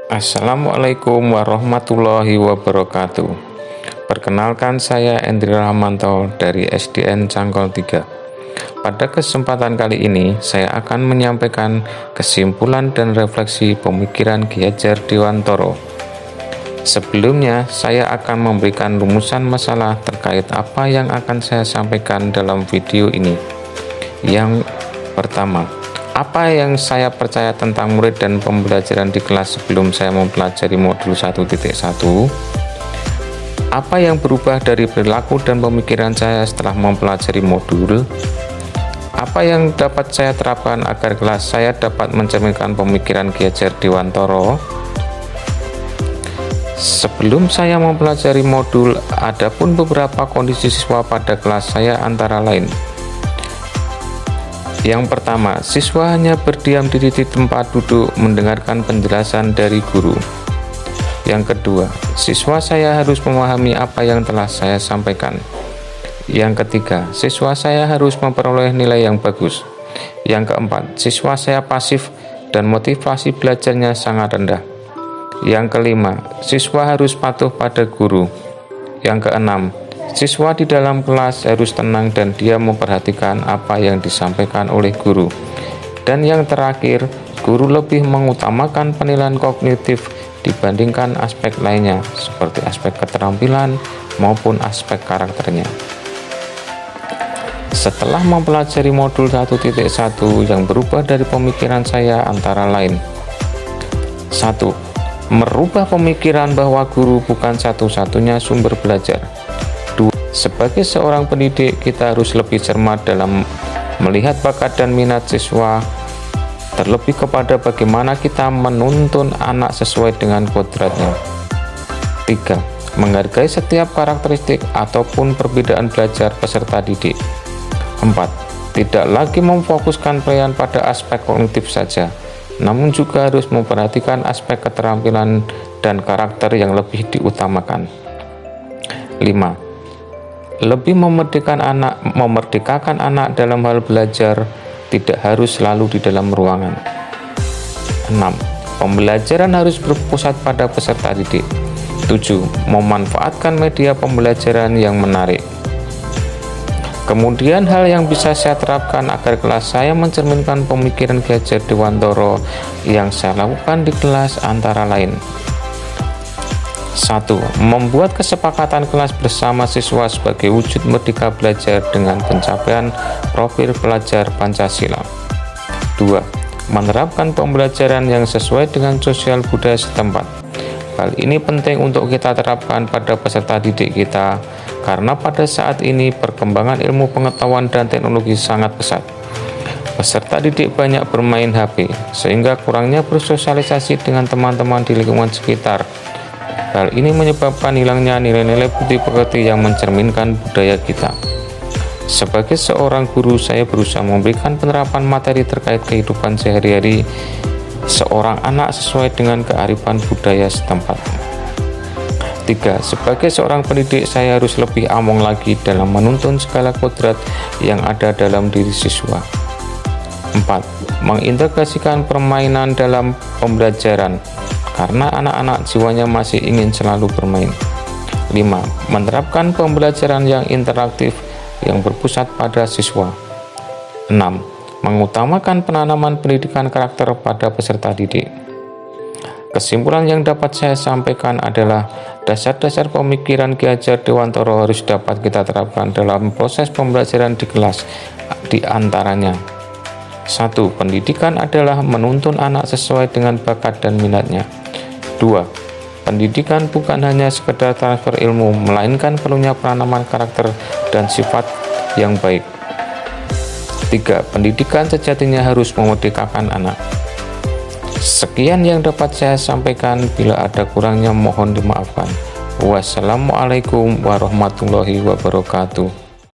Assalamualaikum warahmatullahi wabarakatuh. Perkenalkan, saya Endri Rahmanto dari SDN Cangkol 3. Pada kesempatan kali ini saya akan menyampaikan kesimpulan dan refleksi pemikiran Ki Hajar Dewantara. Sebelumnya saya akan memberikan rumusan masalah terkait apa yang akan saya sampaikan dalam video ini. Yang pertama, apa yang saya percaya tentang murid dan pembelajaran di kelas sebelum saya mempelajari modul 1.1? Apa yang berubah dari perilaku dan pemikiran saya setelah mempelajari modul? Apa yang dapat saya terapkan agar kelas saya dapat mencerminkan pemikiran Ki Hajar Dewantara? Sebelum saya mempelajari modul, ada pun beberapa kondisi siswa pada kelas saya, antara lain: yang pertama, siswa hanya berdiam diri di tempat duduk mendengarkan penjelasan dari guru. Yang kedua, siswa saya harus memahami apa yang telah saya sampaikan. Yang ketiga, siswa saya harus memperoleh nilai yang bagus. Yang keempat, siswa saya pasif dan motivasi belajarnya sangat rendah. Yang kelima, siswa harus patuh pada guru. Yang keenam, siswa di dalam kelas harus tenang dan dia memperhatikan apa yang disampaikan oleh guru. Dan yang terakhir, guru lebih mengutamakan penilaian kognitif dibandingkan aspek lainnya, seperti aspek keterampilan maupun aspek karakternya. Setelah mempelajari modul 1.1 yang berubah dari pemikiran saya, antara lain: 1. Merubah pemikiran bahwa guru bukan satu-satunya sumber belajar. Sebagai seorang pendidik, kita harus lebih cermat dalam melihat bakat dan minat siswa, terlebih kepada bagaimana kita menuntun anak sesuai dengan kodratnya. 3. Menghargai setiap karakteristik ataupun perbedaan belajar peserta didik. 4. Tidak lagi memfokuskan penilaian pada aspek kognitif saja, namun juga harus memperhatikan aspek keterampilan dan karakter yang lebih diutamakan. 5. Lebih memerdekakan anak dalam hal belajar, tidak harus selalu di dalam ruangan. 6. Pembelajaran harus berpusat pada peserta didik. 7. Memanfaatkan media pembelajaran yang menarik. Kemudian hal yang bisa saya terapkan agar kelas saya mencerminkan pemikiran Ki Hajar Dewantara yang saya lakukan di kelas, antara lain: 1. Membuat kesepakatan kelas bersama siswa sebagai wujud merdeka belajar dengan pencapaian profil pelajar Pancasila. 2. Menerapkan pembelajaran yang sesuai dengan sosial budaya setempat. Hal ini penting untuk kita terapkan pada peserta didik kita, karena pada saat ini perkembangan ilmu pengetahuan dan teknologi sangat pesat. Peserta didik banyak bermain HP, sehingga kurangnya bersosialisasi dengan teman-teman di lingkungan sekitar. Hal ini menyebabkan hilangnya nilai-nilai budi pekerti yang mencerminkan budaya kita. Sebagai seorang guru, saya berusaha memberikan penerapan materi terkait kehidupan sehari-hari seorang anak sesuai dengan kearifan budaya setempat. 3. Sebagai seorang pendidik, saya harus lebih among lagi dalam menuntun segala kodrat yang ada dalam diri siswa. 4. Mengintegrasikan permainan dalam pembelajaran, karena anak-anak jiwanya masih ingin selalu bermain. 5. Menerapkan pembelajaran yang interaktif yang berpusat pada siswa. 6. Mengutamakan penanaman pendidikan karakter pada peserta didik. Kesimpulan yang dapat saya sampaikan adalah dasar-dasar pemikiran Ki Hajar Dewantara harus dapat kita terapkan dalam proses pembelajaran di kelas, di antaranya: 1. Pendidikan adalah menuntun anak sesuai dengan bakat dan minatnya. 2. Pendidikan bukan hanya sekedar transfer ilmu, melainkan perlunya penanaman karakter dan sifat yang baik. 3. Pendidikan sejatinya harus memerdekakan anak. Sekian yang dapat saya sampaikan, bila ada kurangnya mohon dimaafkan. Wassalamualaikum warahmatullahi wabarakatuh.